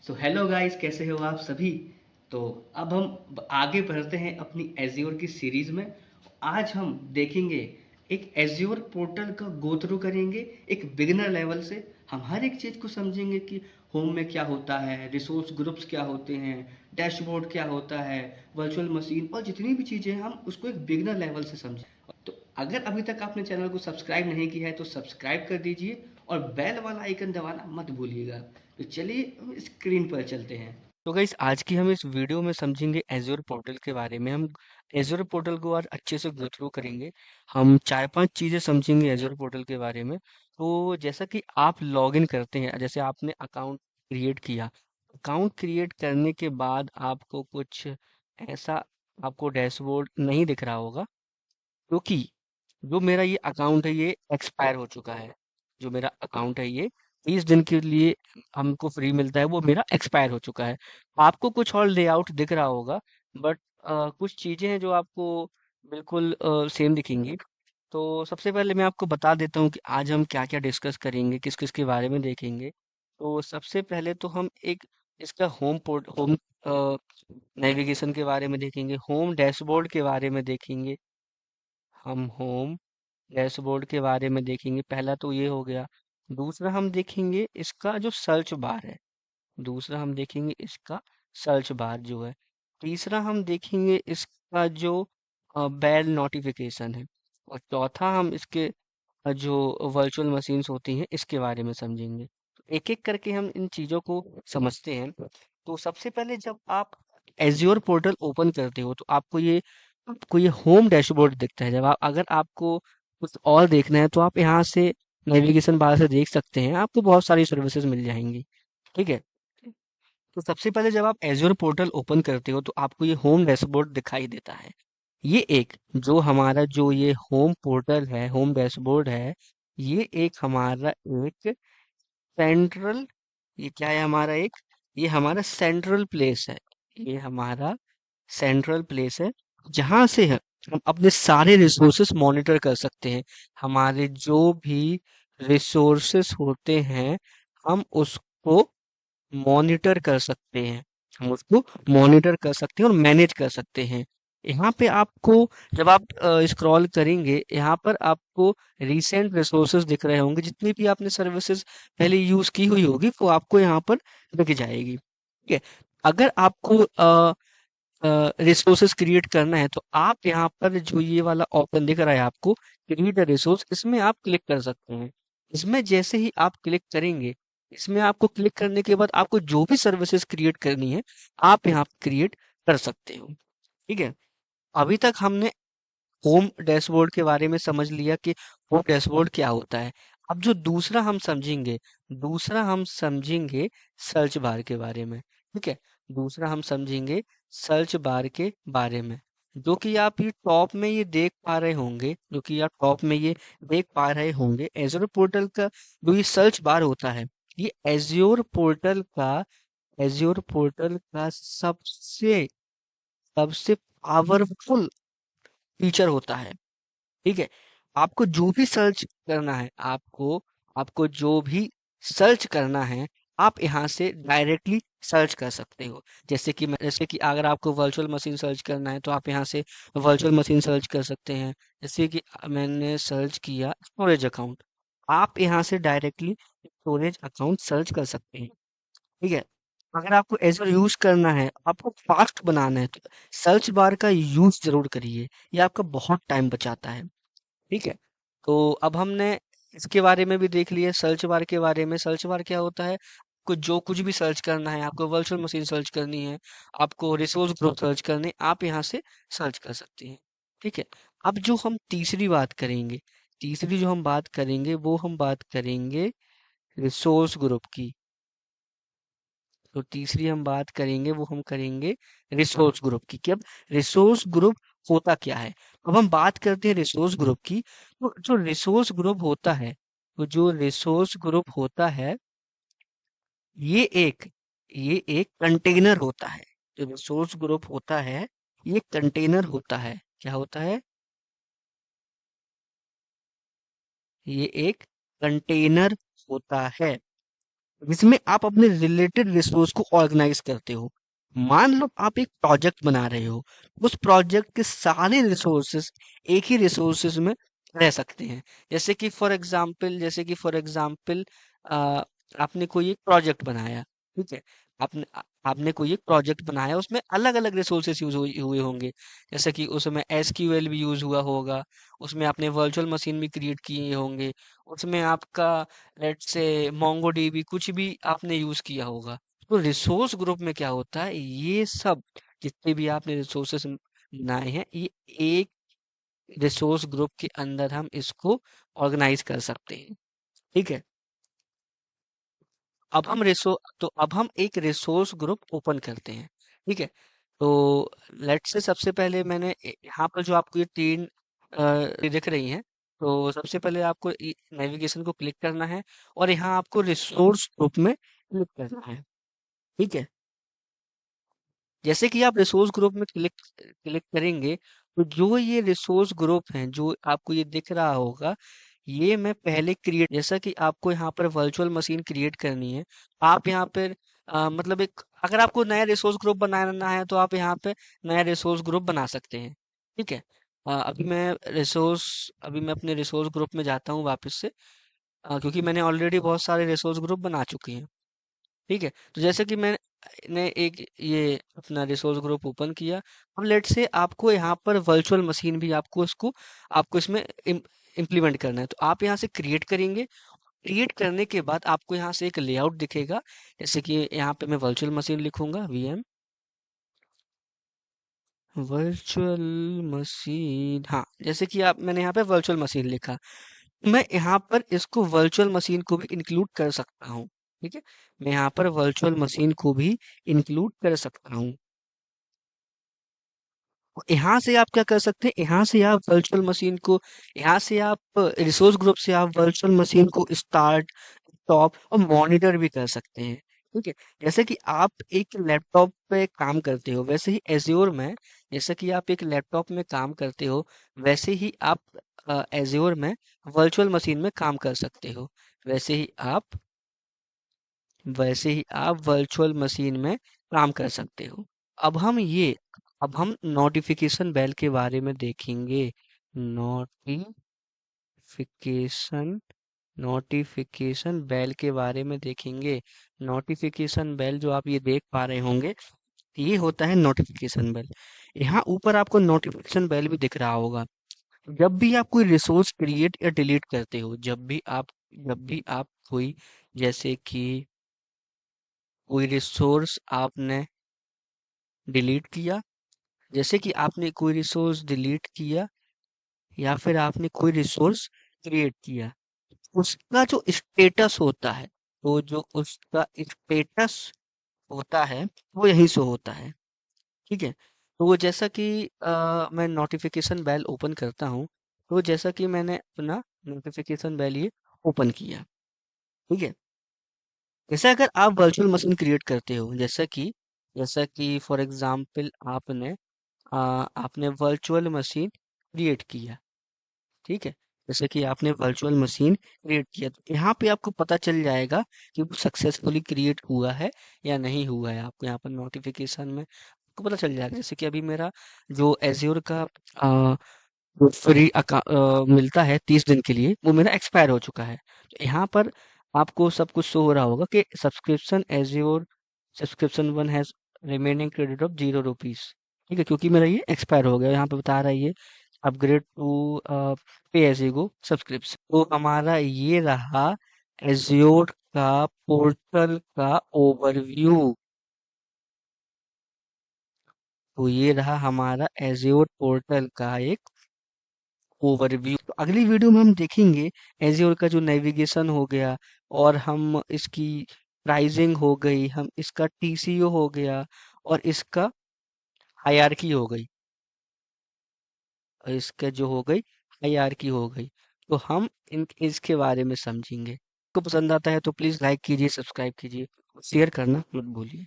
So hello guys, कैसे हो आप सभी। तो अब हम आगे बढ़ते हैं अपनी एज्योर की सीरीज में। आज हम देखेंगे, एक एज्योर पोर्टल का गो थ्रू करेंगे एक बिगिनर लेवल से। हम हर एक चीज़ को समझेंगे कि होम में क्या होता है, रिसोर्स ग्रुप्स क्या होते हैं, डैशबोर्ड क्या होता है, वर्चुअल मशीन और जितनी भी चीज़ें हैं हम उसको एक बिगिनर लेवल से समझें। तो अगर अभी तक आपने चैनल को सब्सक्राइब नहीं किया है तो सब्सक्राइब कर दीजिए और बेल वाला आइकन दबाना मत भूलिएगा। तो चलिए हम स्क्रीन पर चलते हैं। तो गाइस, आज की हम इस वीडियो में समझेंगे एज़्योर पोर्टल के बारे में। हम एज़्योर पोर्टल को आज अच्छे से गो थ्रू करेंगे। हम 4-5 चीज़ें समझेंगे एज़्योर पोर्टल के बारे में। तो जैसा कि आप लॉगिन करते हैं, जैसे आपने अकाउंट क्रिएट किया, अकाउंट क्रिएट करने के बाद आपको कुछ ऐसा आपको डैशबोर्ड नहीं दिख रहा होगा, क्योंकि जो मेरा ये अकाउंट है ये एक्सपायर हो चुका है। जो मेरा अकाउंट है ये 30 दिन के लिए हमको फ्री मिलता है, वो मेरा एक्सपायर हो चुका है। आपको कुछ और लेआउट दिख रहा होगा, बट कुछ चीज़ें हैं जो आपको बिल्कुल सेम दिखेंगी। तो सबसे पहले मैं आपको बता देता हूँ कि आज हम क्या-क्या डिस्कस करेंगे, किस-किस के बारे में देखेंगे। तो सबसे पहले तो हम एक इसका होम नेविगेशन के बारे में देखेंगे, होम डैशबोर्ड के बारे में देखेंगे। हम होम डैशबोर्ड के बारे में देखेंगे, पहला तो ये हो गया। दूसरा हम देखेंगे इसका जो सर्च बार है, दूसरा हम देखेंगे इसका सर्च बार जो है। तीसरा हम देखेंगे इसका जो बेल नोटिफिकेशन है। और चौथा हम इसके जो वर्चुअल मशीन्स होती हैं इसके बारे में समझेंगे। तो एक एक करके हम इन चीज़ों को समझते हैं। तो सबसे पहले जब आप एज्योर पोर्टल ओपन करते हो तो आपको ये होम डैशबोर्ड दिखता है। जब आप अगर आपको कुछ और देखना है तो आप यहाँ से नेविगेशन बार से देख सकते हैं, आपको बहुत सारी सर्विसेज मिल जाएंगी। ठीक है। तो सबसे पहले जब आप एज्योर पोर्टल ओपन करते हो तो आपको ये होम डैशबोर्ड दिखाई देता है। ये एक जो हमारा जो ये होम पोर्टल है, होम डैशबोर्ड है, ये एक हमारा एक सेंट्रल ये क्या है हमारा एक ये हमारा सेंट्रल प्लेस है। ये हमारा सेंट्रल प्लेस है जहाँ से हम अपने सारे रिसोर्सेस मॉनिटर कर सकते हैं। हमारे जो भी रिसोर्सेस होते हैं हम उसको मॉनिटर कर सकते हैं। हम उसको मॉनिटर कर सकते हैं और मैनेज कर सकते हैं। यहाँ पे आपको जब आप स्क्रॉल करेंगे, यहाँ पर आपको रिसेंट रिसोर्सेज दिख रहे होंगे। जितनी भी आपने सर्विसेज पहले यूज की हुई होगी वो आपको यहाँ पर दिख जाएगी। ठीक है। अगर आपको रिसोर्सेज क्रिएट करना है तो आप यहाँ पर जो ये वाला ऑप्शन दिख रहा है आपको, क्रिएट अ रिसोर्स, इसमें आप क्लिक कर सकते हैं। इसमें जैसे ही आप क्लिक करेंगे, इसमें आपको क्लिक करने के बाद आपको जो भी सर्विसेज क्रिएट करनी है आप यहाँ क्रिएट कर सकते हो। ठीक है। अभी तक हमने होम डैशबोर्ड के बारे में समझ लिया कि होम डैशबोर्ड क्या होता है। अब जो दूसरा हम समझेंगे सर्च बार के बारे में। ठीक है। दूसरा हम समझेंगे सर्च बार के बारे में, जो कि आप ये टॉप में ये देख पा रहे होंगे, एज़्योर पोर्टल का जो ये सर्च बार होता है, ये एज़्योर पोर्टल का सबसे सबसे पावरफुल फीचर होता है। ठीक है। आपको जो भी सर्च करना है, आपको जो भी सर्च करना है, आप यहाँ से डायरेक्टली सर्च कर सकते हो। जैसे कि अगर आपको वर्चुअल मशीन सर्च करना है तो आप यहाँ से वर्चुअल मशीन सर्च कर सकते हैं। जैसे कि मैंने सर्च किया स्टोरेज अकाउंट, आप यहाँ से डायरेक्टली स्टोरेज अकाउंट सर्च कर सकते हैं। ठीक है। अगर आपको एज़र यूज़ करना है, आपको फास्ट बनाना है, तो सर्च बार का यूज़ ज़रूर करिए, ये आपका बहुत टाइम बचाता है। ठीक है। तो अब हमने इसके बारे में भी देख लिया, सर्च बार के बारे में। सर्च बार क्या होता है, आपको जो कुछ भी सर्च करना है, आपको वर्चुअल मशीन सर्च करनी है, आपको रिसोर्स ग्रुप सर्च करने, आप यहाँ से सर्च कर सकते हैं। ठीक है। अब जो हम तीसरी जो हम बात करेंगे वो हम बात करेंगे रिसोर्स ग्रुप की। तो तीसरी हम बात करेंगे वो हम करेंगे रिसोर्स ग्रुप की, कि अब रिसोर्स ग्रुप होता क्या है। अब हम बात करते हैं रिसोर्स ग्रुप की। तो जो रिसोर्स ग्रुप होता है ये एक ये एक कंटेनर होता है। जो रिसोर्स ग्रुप होता है ये कंटेनर होता है। क्या होता है? ये एक कंटेनर होता है। जिसमें आप अपने रिलेटेड रिसोर्स को ऑर्गेनाइज करते हो। मान लो आप एक प्रोजेक्ट बना रहे हो, उस प्रोजेक्ट के सारे रिसोर्सेस एक ही रिसोर्सेस में रह सकते हैं। जैसे कि फॉर एग्जांपल आपने कोई एक प्रोजेक्ट बनाया, ठीक है। आपने कोई एक प्रोजेक्ट बनाया, उसमें अलग अलग रिसोर्सेस यूज हुए होंगे। जैसे कि उसमें एसक्यूएल भी यूज हुआ होगा, उसमें आपने वर्चुअल मशीन भी क्रिएट किए होंगे, उसमें आपका लेट्स से मोंगोडीबी कुछ भी आपने यूज किया होगा। तो रिसोर्स ग्रुप में क्या होता है, ये सब जितने भी आपने रिसोर्सेस बनाए हैं, ये एक रिसोर्स ग्रुप के अंदर हम इसको ऑर्गेनाइज कर सकते हैं, ठीक है। अब हम एक रिसोर्स ग्रुप ओपन करते हैं, ठीक है। तो लेट्स से सबसे पहले यहाँ पर जो आपको ये तीन दिख रही हैं, तो सबसे पहले आपको नेविगेशन को क्लिक करना है और यहाँ आपको रिसोर्स ग्रुप में क्लिक करना है, ठीक है। जैसे कि आप रिसोर्स ग्रुप में क्लिक क्लिक करेंगे, तो जो ये रिसोर्स ग्रुप हैं, जो आपको ये दिख रहा होगा, ये मैं पहले क्रिएट जैसा कि आपको यहाँ पर वर्चुअल मशीन क्रिएट करनी है। आप यहाँ पर मतलब एक अगर आपको नया रिसोर्स ग्रुप बनाना है तो आप यहाँ पे नया रिसोर्स ग्रुप बना सकते हैं, ठीक है। अभी मैं अपने रिसोर्स ग्रुप में जाता हूँ वापस से, क्योंकि मैंने ऑलरेडी बहुत सारे रिसोर्स ग्रुप बना चुके हैं, ठीक है। तो जैसे कि मैंने एक ये अपना रिसोर्स ग्रुप ओपन किया। अब लेट से आपको यहाँ पर वर्चुअल मशीन भी आपको इसमें इम्प्लीमेंट करना है, तो आप यहाँ से क्रिएट करेंगे। क्रिएट करने के बाद आपको यहाँ से एक लेआउट दिखेगा। जैसे कि यहाँ पे मैं वर्चुअल मशीन लिखूंगा, वीएम वर्चुअल मशीन। हाँ, जैसे कि आप मैंने यहाँ पे वर्चुअल मशीन लिखा, मैं यहाँ पर इसको वर्चुअल मशीन को भी इंक्लूड कर सकता हूँ, ठीक है। मैं यहाँ पर वर्चुअल मशीन को भी इंक्लूड कर सकता हूँ। यहाँ से आप क्या कर सकते हैं, यहाँ से आप रिसोर्स ग्रुप से आप वर्चुअल मशीन को स्टार्ट, स्टॉप और मॉनिटर भी कर सकते हैं, ठीक है। जैसे कि आप एक लैपटॉप पे काम करते हो, वैसे ही एज्योर में जैसे कि आप एक लैपटॉप में काम करते हो, वैसे ही आप एज्योर में वर्चुअल मशीन में काम कर सकते हो। वैसे ही आप वैसे ही आप वर्चुअल मशीन में काम कर सकते हो। अब हम ये अब हम नोटिफिकेशन बेल के बारे में देखेंगे। नोटिफिकेशन नोटिफिकेशन बेल के बारे में देखेंगे। नोटिफिकेशन बेल जो आप ये देख पा रहे होंगे, ये होता है नोटिफिकेशन बेल। यहाँ ऊपर आपको नोटिफिकेशन बेल भी दिख रहा होगा। जब भी आप कोई रिसोर्स क्रिएट या डिलीट करते हो, जब भी आप कोई जैसे कि कोई रिसोर्स आपने डिलीट किया, जैसे कि आपने कोई रिसोर्स डिलीट किया या फिर आपने कोई रिसोर्स क्रिएट किया, उसका जो स्टेटस होता है, तो जो उसका स्टेटस होता है वो यहीं से होता है, ठीक है। तो वो जैसा कि मैं नोटिफिकेशन बेल ओपन करता हूँ, तो जैसा कि मैंने अपना नोटिफिकेशन बेल ये ओपन किया, ठीक है। जैसे अगर आप वर्चुअल मशीन क्रिएट करते हो, जैसा कि फॉर एग्जांपल आपने वर्चुअल मशीन क्रिएट किया, ठीक है। जैसे कि आपने वर्चुअल मशीन क्रिएट किया, तो यहाँ पे आपको पता चल जाएगा कि वो सक्सेसफुली क्रिएट हुआ है या नहीं हुआ है। आपको यहाँ पर नोटिफिकेशन में आपको पता चल जाएगा। जैसे कि अभी मेरा जो एज्योर का जो फ्री मिलता है 30 दिन के लिए, वो मेरा एक्सपायर हो चुका है। तो यहाँ पर आपको सब कुछ शो हो रहा होगा कि subscription one has remaining credit of ₹0, ठीक है, क्योंकि मेरा ये एक्सपायर हो गया। यहाँ पे बता रहा है ये अपग्रेड टू पे एज यू गो सब्सक्रिप्शन। तो हमारा ये रहा एज्योर का पोर्टल का ओवरव्यू। तो ये रहा हमारा एज्योर पोर्टल का एक ओवरव्यू। तो अगली वीडियो में हम देखेंगे एज्योर का जो नेविगेशन हो गया, और हम इसकी प्राइसिंग हो गई, हम इसका टीसीओ हो गया, और इसका हायरार्की हो गई, और इसका जो हो गई हायरार्की हो गई। तो हम इन इसके बारे में समझेंगे। आपको पसंद आता है तो प्लीज़ लाइक कीजिए, सब्सक्राइब कीजिए, शेयर करना मत भूलिए।